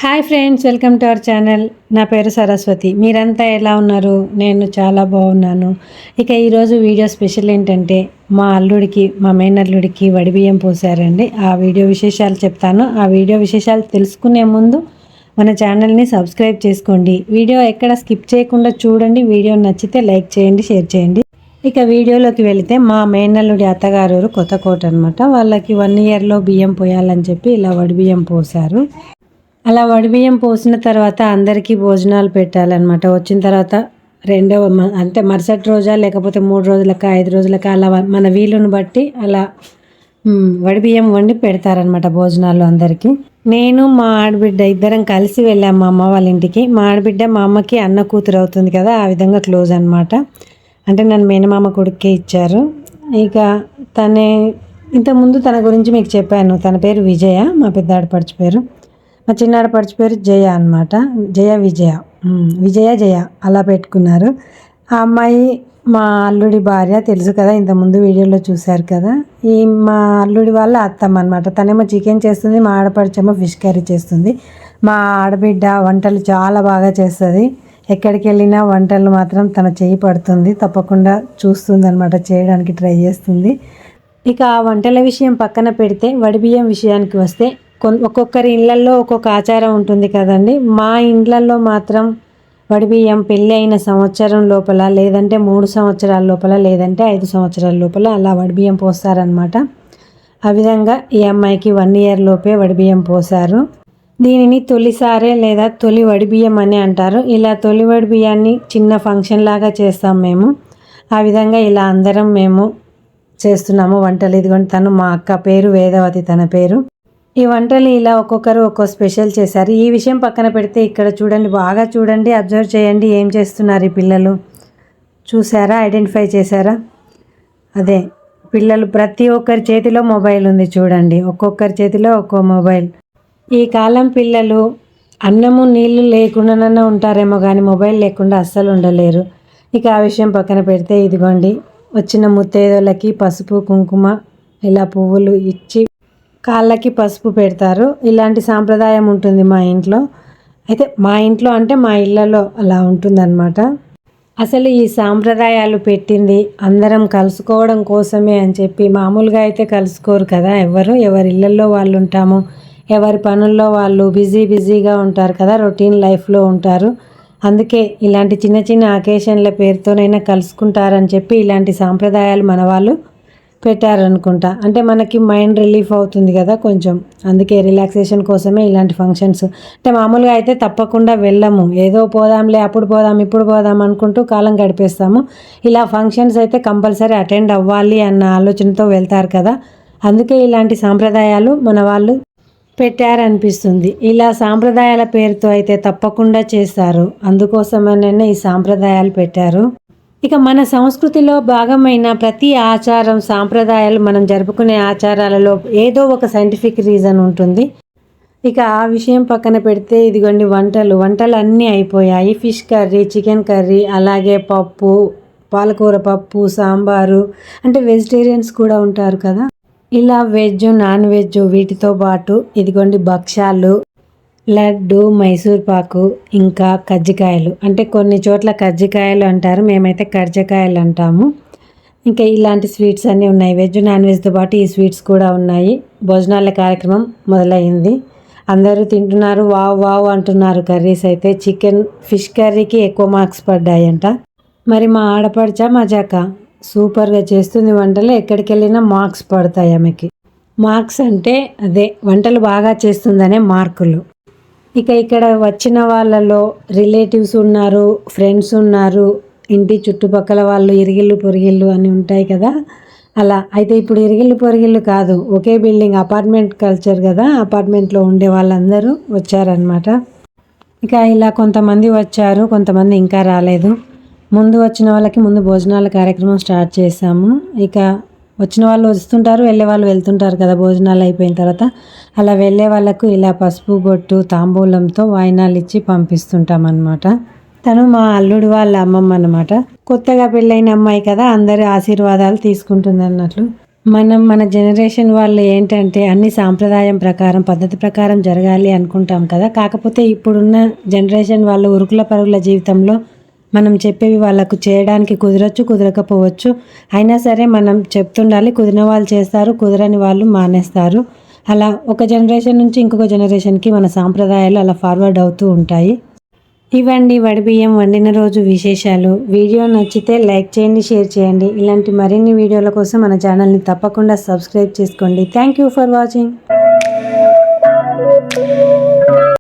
Hi friends, welcome to our channel. నా పేరు సరస్వతి. మీరంతా ఎలా ఉన్నారు? నేను చాలా బాగున్నాను. ఇక ఈరోజు వీడియో స్పెషల్ ఏంటంటే మా మేనల్లుడికి వడిబియ్యం పోసారండి. ఆ వీడియో విశేషాలు చెప్తాను. ఆ వీడియో విశేషాలు తెలుసుకునే ముందు మన ఛానల్ని సబ్స్క్రైబ్ చేసుకోండి. వీడియో ఎక్కడ స్కిప్ చేయకుండా చూడండి. వీడియో నచ్చితే లైక్ చేయండి, షేర్ చేయండి. ఇక వీడియోలోకి వెళితే మా మేనల్లుడి అత్తగారు కొత్తకోట అనమాట. వాళ్ళకి 1 ఇయర్లో బియ్యం పోయాలని చెప్పి ఇలా వడిబియ్యం పోసారు. అలా వడిబియ్యం పోసిన తర్వాత అందరికీ భోజనాలు పెట్టాలన్నమాట. వచ్చిన తర్వాత అంటే మరుసటి రోజా లేకపోతే 3 రోజులక 5 రోజులక అలా మన వీలుని బట్టి అలా వడిబియ్యం వండి పెడతారనమాట భోజనాలు అందరికీ. నేను మా ఆడబిడ్డ ఇద్దరం కలిసి వెళ్ళాము మా అమ్మ వాళ్ళ ఇంటికి. మా ఆడబిడ్డ మా అమ్మకి అన్న కూతురు అవుతుంది కదా, ఆ విధంగా క్లోజ్ అనమాట. అంటే నన్ను మేనమామ కొడుకే ఇచ్చారు. ఇక ఇంతకుముందు తన గురించి మీకు చెప్పాను. తన పేరు విజయ, మా పెద్ద ఆడపడుచు పేరు. మా చిన్న ఆడపడుచు పేరు జయ అనమాట. విజయ జయ అలా పెట్టుకున్నారు. ఆ అమ్మాయి మా అల్లుడి భార్య, తెలుసు కదా, ఇంతకుముందు వీడియోలో చూశారు కదా. మా అల్లుడి వాళ్ళ అత్తమ్మ అనమాట. తనేమో చికెన్ చేస్తుంది, మా ఆడపడుచేమో ఫిష్ కర్రీ చేస్తుంది. మా ఆడబిడ్డ వంటలు చాలా బాగా చేస్తుంది. ఎక్కడికి వెళ్ళినా వంటలు మాత్రం తన చేయి పడుతుంది, తప్పకుండా చూస్తుంది అనమాట, చేయడానికి ట్రై చేస్తుంది. ఇక ఆ వంటల విషయం పక్కన పెడితే వడిబియ్యం విషయానికి వస్తే ఒక్కొక్కరి ఇళ్లల్లో ఒక్కొక్క ఆచారం ఉంటుంది కదండి. మా ఇండ్లల్లో మాత్రం వడిబియ్యం పెళ్ళి అయిన సంవత్సరం లోపల, లేదంటే 3 సంవత్సరాల లోపల, లేదంటే 5 సంవత్సరాల లోపల అలా వడిబియ్యం పోస్తారనమాట. ఆ విధంగా ఈ అమ్మాయికి 1 ఇయర్ లోపే వడిబియ్యం పోసారు. దీనిని తొలిసారే లేదా తొలి వడిబియ్యం అని అంటారు. ఇలా తొలి వడిబియ్యాన్ని చిన్న ఫంక్షన్ లాగా చేస్తాం మేము. ఆ విధంగా ఇలా అందరం మేము చేస్తున్నాము వంటలు. ఇదిగోండి, తను మా అక్క పేరు వేదవతి, తన పేరు. ఈ వంటలు ఇలా ఒక్కొక్కరు ఒక్కో స్పెషల్ చేశారు. ఈ విషయం పక్కన పెడితే ఇక్కడ చూడండి, బాగా చూడండి, అబ్జర్వ్ చేయండి, ఏం చేస్తున్నారు ఈ పిల్లలు. చూసారా, ఐడెంటిఫై చేశారా? అదే పిల్లలు, ప్రతి ఒక్కరి చేతిలో మొబైల్ ఉంది చూడండి, ఒక్కొక్కరి చేతిలో ఒక్కో మొబైల్. ఈ కాలం పిల్లలు అన్నము నీళ్ళు లేకుండానన్నా ఉంటారేమో కానీ మొబైల్ లేకుండా అస్సలు ఉండలేరు. ఇక ఆ విషయం పక్కన పెడితే ఇదిగోండి, వచ్చిన ముత్తైదులకి పసుపు కుంకుమ ఇలా పువ్వులు ఇచ్చి కాళ్ళకి పసుపు పెడతారు. ఇలాంటి సాంప్రదాయం ఉంటుంది మా ఇంట్లో. అయితే మా ఇంట్లో అంటే మా ఇళ్ళలో అలా ఉంటుందన్నమాట. అసలు ఈ సాంప్రదాయాలు పెట్టింది అందరం కలుసుకోవడం కోసమే అని చెప్పి. మామూలుగా అయితే కలుసుకోరు కదా, ఎవరి ఇళ్ళల్లో వాళ్ళు ఉంటాము, ఎవరి పనుల్లో వాళ్ళు బిజీగా ఉంటారు కదా, రొటీన్ లైఫ్లో ఉంటారు. అందుకే ఇలాంటి చిన్న చిన్న అకేషన్ల పేరుతోనైనా కలుసుకుంటారని చెప్పి ఇలాంటి సాంప్రదాయాలు మన వాళ్ళు పెట్టారనుకుంటా. అంటే మనకి మైండ్ రిలీఫ్ అవుతుంది కదా కొంచెం, అందుకే రిలాక్సేషన్ కోసమే ఇలాంటి ఫంక్షన్స్. అంటే మామూలుగా అయితే తప్పకుండా వెళ్ళము, ఏదో పోదాంలే, అప్పుడు పోదాం ఇప్పుడు పోదాం అనుకుంటూ కాలం గడిపేస్తాము. ఇలా ఫంక్షన్స్ అయితే కంపల్సరీ అటెండ్ అవ్వాలి అన్న ఆలోచనతో వెళ్తారు కదా, అందుకే ఇలాంటి సాంప్రదాయాలు మన వాళ్ళు పెట్టారనిపిస్తుంది. ఇలా సాంప్రదాయాల పేరుతో అయితే తప్పకుండా చేస్తారు, అందుకోసమనే ఈ సాంప్రదాయాలు పెట్టారు. ఇక మన సంస్కృతిలో భాగమైన ప్రతి ఆచారం, సాంప్రదాయాలు, మనం జరుపుకునే ఆచారాలలో ఏదో ఒక సైంటిఫిక్ రీజన్ ఉంటుంది. ఇక ఆ విషయం పక్కన పెడితే ఇదిగోండి, వంటలు అన్నీ అయిపోయాయి. ఫిష్ కర్రీ, చికెన్ కర్రీ, అలాగే పప్పు, పాలకూర పప్పు, సాంబారు. అంటే వెజిటేరియన్స్ కూడా ఉంటారు కదా, ఇలా వెజ్ నాన్ వెజ్ వీటితో పాటు ఇదిగోండి భక్షాలు, లడ్డు, మైసూర్ పాకు, ఇంకా కజ్జికాయలు. అంటే కొన్ని చోట్ల కజ్జికాయలు అంటారు, మేమైతే కర్జకాయలు అంటాము. ఇంకా ఇలాంటి స్వీట్స్ అన్నీ ఉన్నాయి. వెజ్ నాన్ వెజ్తో పాటు ఈ స్వీట్స్ కూడా ఉన్నాయి. భోజనాల కార్యక్రమం మొదలైంది. అందరూ తింటున్నారు, వావ్ అంటున్నారు. కర్రీస్ అయితే ఫిష్ కర్రీకి ఎక్కువ మార్క్స్ పడ్డాయంట. మరి మా ఆడపడిచా మజాక సూపర్గా చేస్తుంది వంటలు, ఎక్కడికి వెళ్ళినా మార్క్స్ పడతాయి ఆమెకి. మార్క్స్ అంటే అదే వంటలు బాగా చేస్తుందనే మార్కులు. ఇక ఇక్కడ వచ్చిన వాళ్ళలో రిలేటివ్స్ ఉన్నారు, ఫ్రెండ్స్ ఉన్నారు, ఇంటి చుట్టుపక్కల వాళ్ళు, ఇరిగిళ్ళు పొరిగిళ్ళు అని ఉంటాయి కదా, అలా. అయితే ఇప్పుడు ఇరిగిళ్ళు పొరిగిళ్ళు కాదు, ఒకే బిల్డింగ్, అపార్ట్మెంట్ కల్చర్ కదా, అపార్ట్మెంట్లో ఉండే వాళ్ళందరూ వచ్చారనమాట. ఇక ఇలా కొంతమంది వచ్చారు, కొంతమంది ఇంకా రాలేదు. ముందు వచ్చిన వాళ్ళకి ముందు భోజనాల కార్యక్రమం స్టార్ట్ చేసాము. ఇక వచ్చిన వాళ్ళు వస్తుంటారు, వెళ్ళే వాళ్ళు వెళ్తుంటారు కదా భోజనాలు అయిపోయిన తర్వాత. అలా వెళ్ళే వాళ్ళకు ఇలా పసుపు బొట్టు తాంబూలంతో వాయినాలు ఇచ్చి పంపిస్తుంటాం అన్నమాట. తను మా అల్లుడు వాళ్ళ అమ్మమ్మ అన్నమాట. కొత్తగా పెళ్ళైన అమ్మాయి కదా, అందరి ఆశీర్వాదాలు తీసుకుంటుంది అన్నట్లు. మన జనరేషన్ వాళ్ళు ఏంటంటే అన్ని సాంప్రదాయం ప్రకారం పద్ధతి ప్రకారం జరగాలి అనుకుంటాం కదా. కాకపోతే ఇప్పుడున్న జనరేషన్ వాళ్ళు ఉరుకుల పరుగుల జీవితంలో మనం చెప్పేవి వాళ్ళకు చేయడానికి కుదరచ్చు, కుదరకపోవచ్చు. అయినా సరే మనం చెప్తుండాలి. కుదిరిన వాళ్ళు చేస్తారు, కుదరని వాళ్ళు మానేస్తారు. అలా ఒక జనరేషన్ నుంచి ఇంకొక జనరేషన్కి మన సాంప్రదాయాలు అలా ఫార్వర్డ్ అవుతూ ఉంటాయి. ఇవండి వడిబియ్యం వండిన రోజు విశేషాలు. వీడియో నచ్చితే లైక్ చేయండి, షేర్ చేయండి. ఇలాంటి మరిన్ని వీడియోల కోసం మన ఛానల్ని తప్పకుండా సబ్స్క్రైబ్ చేసుకోండి. Thank you for watching.